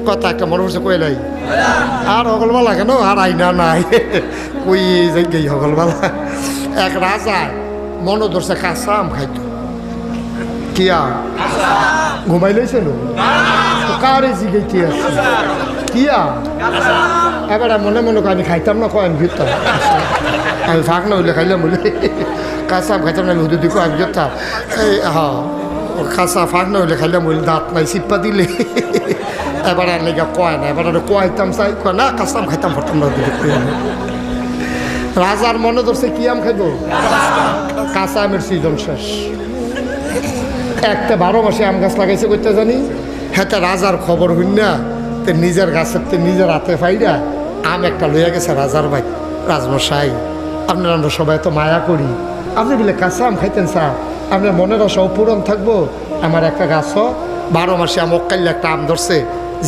কথা একটা মনে হচ্ছে কইলাই আর হগলবালা কেন আর আইনা নাই কই যাই গেই হগলবালা এক রাজা মনে ধরছে কাঁচা আম খাইতো কি আম ঘুমাই লইছিল কারে জিগাইতে আছে কি আম এবার মনে মনে আমি খাইতাম না কয় আমি ভিতর আমি ফাঁক না হইলে খাইলাম বলে কাঁচা আম খাইতাম না আমি হুদুদি কয় আমি যেতাম এই হ্যাঁ কাঁচা ফাঁক না হইলে খাইলাম বলে দাঁত নাই চিপ্পা দিলে এবার আর লেগে কয় না এবার কয়তাম চাই কয় না কাঁচা আম খাইতাম ফটাম না দিলে রাজার মনে ধরছে কি আম খাইব কাঁচা আমের সিজন শেষ একটা 12 মাসে আম গাছ লাগাইছে করতে জানি হ্যাঁ রাজার খবর হইন না তে নিজের গাছের তে নিজের হাতে ফাইরা আম একটা লইয়া গেছে রাজার ভাই রাজমশাই আপনার আমরা সবাই তো মায়া করি আপনি বলে কাঁচা আম খাইতেন স্যার আপনার মনের আশা পূরণ থাকবো আমার একটা গাছও 12 মাসে আম অকাইলে একটা আম ধরছে